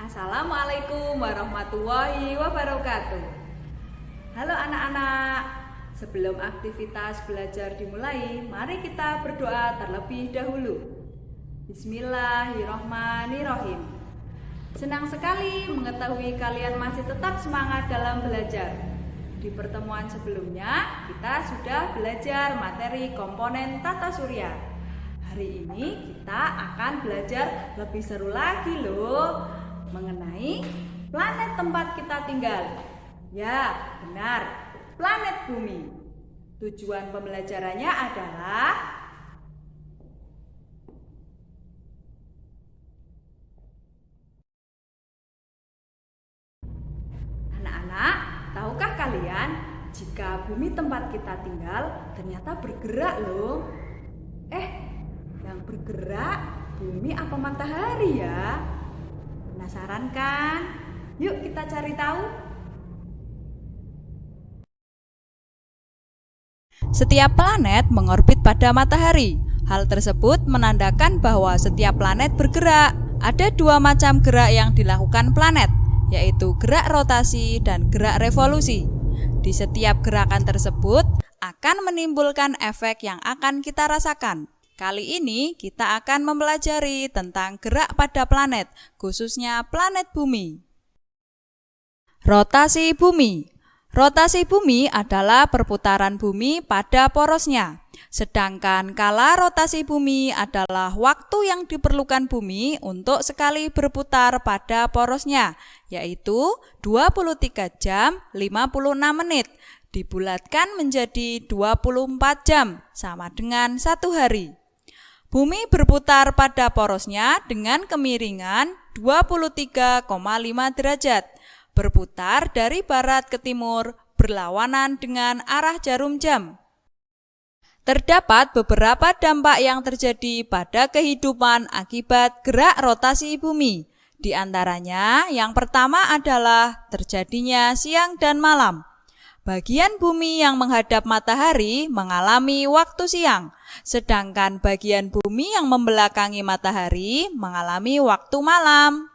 Assalamualaikum warahmatullahi wabarakatuh. Halo anak-anak, sebelum aktivitas belajar dimulai, mari kita berdoa terlebih dahulu. Bismillahirrahmanirrahim. Senang sekali mengetahui kalian masih tetap semangat dalam belajar. Di pertemuan sebelumnya, kita sudah belajar materi komponen tata surya. Hari ini kita akan belajar lebih seru lagi loh, mengenai planet tempat kita tinggal. Ya, benar, planet Bumi. Tujuan pembelajarannya adalah anak-anak, tahukah kalian jika bumi tempat kita tinggal ternyata bergerak loh? Yang bergerak bumi apa matahari ya? Penasaran kan? Yuk kita cari tahu. Setiap planet mengorbit pada matahari. Hal tersebut menandakan bahwa setiap planet bergerak. Ada dua macam gerak yang dilakukan planet, yaitu gerak rotasi dan gerak revolusi. Di setiap gerakan tersebut akan menimbulkan efek yang akan kita rasakan. Kali ini kita akan mempelajari tentang gerak pada planet, khususnya planet bumi. Rotasi bumi. Rotasi bumi adalah perputaran bumi pada porosnya. Sedangkan kala rotasi bumi adalah waktu yang diperlukan bumi untuk sekali berputar pada porosnya, yaitu 23 jam 56 menit. Dibulatkan menjadi 24 jam, sama dengan 1 hari. Bumi berputar pada porosnya dengan kemiringan 23,5 derajat, berputar dari barat ke timur, berlawanan dengan arah jarum jam. Terdapat beberapa dampak yang terjadi pada kehidupan akibat gerak rotasi bumi. Di antaranya, yang pertama adalah terjadinya siang dan malam. Bagian bumi yang menghadap matahari mengalami waktu siang, sedangkan bagian bumi yang membelakangi matahari mengalami waktu malam.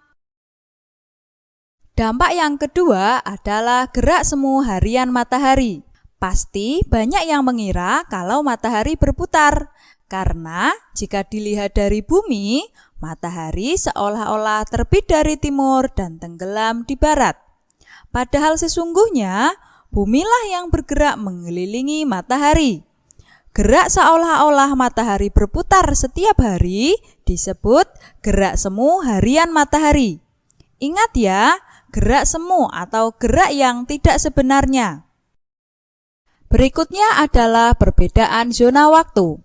Dampak yang kedua adalah gerak semu harian matahari. Pasti banyak yang mengira kalau matahari berputar, karena jika dilihat dari bumi, matahari seolah-olah terbit dari timur dan tenggelam di barat. Padahal sesungguhnya, bumilah yang bergerak mengelilingi matahari. Gerak seolah-olah matahari berputar setiap hari disebut gerak semu harian matahari. Ingat ya, gerak semu atau gerak yang tidak sebenarnya. Berikutnya adalah perbedaan zona waktu.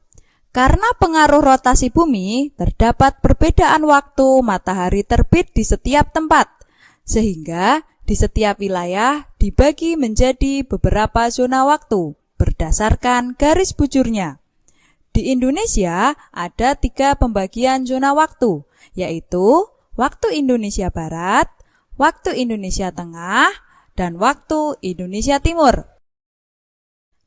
Karena pengaruh rotasi bumi, terdapat perbedaan waktu matahari terbit di setiap tempat, sehingga di setiap wilayah dibagi menjadi beberapa zona waktu berdasarkan garis bujurnya. Di Indonesia ada 3 pembagian zona waktu, yaitu waktu Indonesia Barat, waktu Indonesia Tengah, dan waktu Indonesia Timur.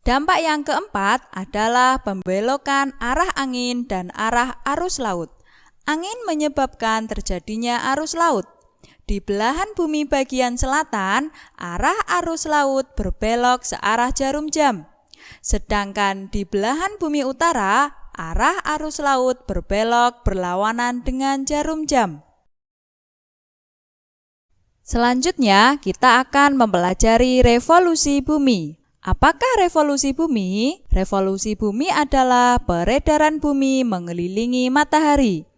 Dampak yang keempat adalah pembelokan arah angin dan arah arus laut. Angin menyebabkan terjadinya arus laut. Di belahan bumi bagian selatan, arah arus laut berbelok searah jarum jam. Sedangkan di belahan bumi utara, arah arus laut berbelok berlawanan dengan jarum jam. Selanjutnya, kita akan mempelajari revolusi bumi. Apakah revolusi bumi? Revolusi bumi adalah peredaran bumi mengelilingi matahari.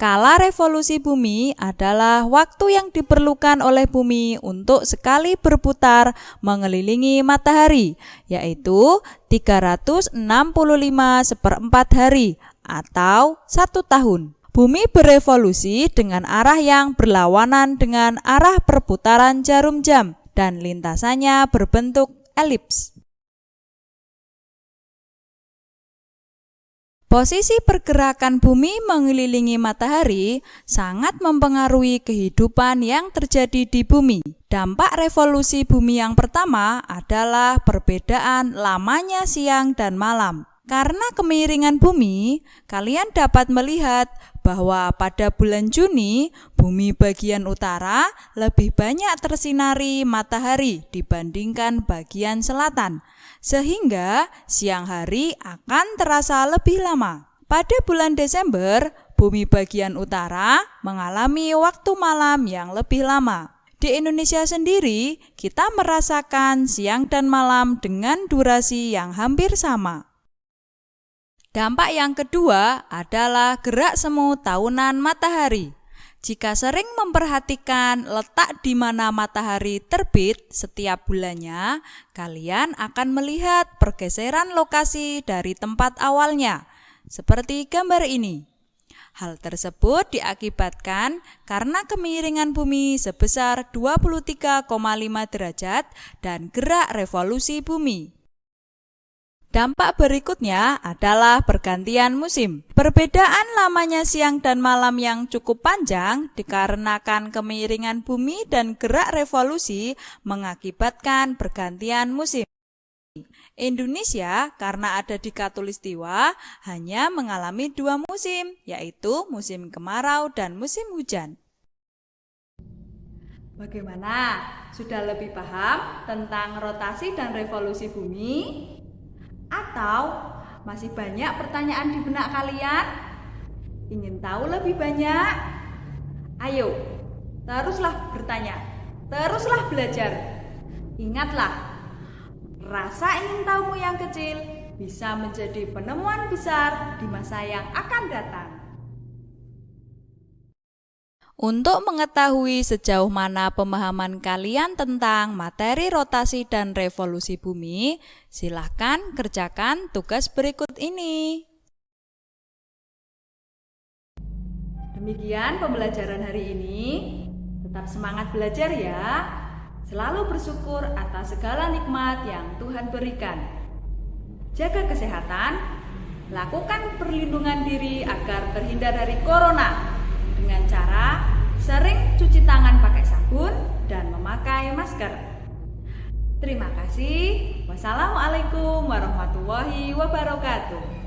Kala revolusi bumi adalah waktu yang diperlukan oleh bumi untuk sekali berputar mengelilingi matahari, yaitu 365/4 hari atau 1 tahun. Bumi berevolusi dengan arah yang berlawanan dengan arah perputaran jarum jam dan lintasannya berbentuk elips. Posisi pergerakan bumi mengelilingi matahari sangat mempengaruhi kehidupan yang terjadi di bumi. Dampak revolusi bumi yang pertama adalah perbedaan lamanya siang dan malam. Karena kemiringan bumi, kalian dapat melihat bahwa pada bulan Juni, Bumi bagian utara lebih banyak tersinari matahari dibandingkan bagian selatan, sehingga siang hari akan terasa lebih lama. Pada bulan Desember, bumi bagian utara mengalami waktu malam yang lebih lama. Di Indonesia sendiri, kita merasakan siang dan malam dengan durasi yang hampir sama. Dampak yang kedua adalah gerak semu tahunan matahari. Jika sering memperhatikan letak di mana matahari terbit setiap bulannya, kalian akan melihat pergeseran lokasi dari tempat awalnya, seperti gambar ini. Hal tersebut diakibatkan karena kemiringan bumi sebesar 23,5 derajat dan gerak revolusi bumi. Dampak berikutnya adalah pergantian musim. Perbedaan lamanya siang dan malam yang cukup panjang dikarenakan kemiringan bumi dan gerak revolusi mengakibatkan pergantian musim. Indonesia karena ada di Khatulistiwa hanya mengalami 2 musim, yaitu musim kemarau dan musim hujan. Bagaimana? Sudah lebih paham tentang rotasi dan revolusi bumi? Atau masih banyak pertanyaan di benak kalian? Ingin tahu lebih banyak? Ayo, teruslah bertanya, teruslah belajar. Ingatlah, rasa ingin tahumu yang kecil bisa menjadi penemuan besar di masa yang akan datang. Untuk mengetahui sejauh mana pemahaman kalian tentang materi rotasi dan revolusi bumi, silahkan kerjakan tugas berikut ini. Demikian pembelajaran hari ini. Tetap semangat belajar ya. Selalu bersyukur atas segala nikmat yang Tuhan berikan. Jaga kesehatan, lakukan perlindungan diri agar terhindar dari corona dengan cara sering cuci tangan pakai sabun dan memakai masker. Terima kasih. Wassalamualaikum warahmatullahi wabarakatuh.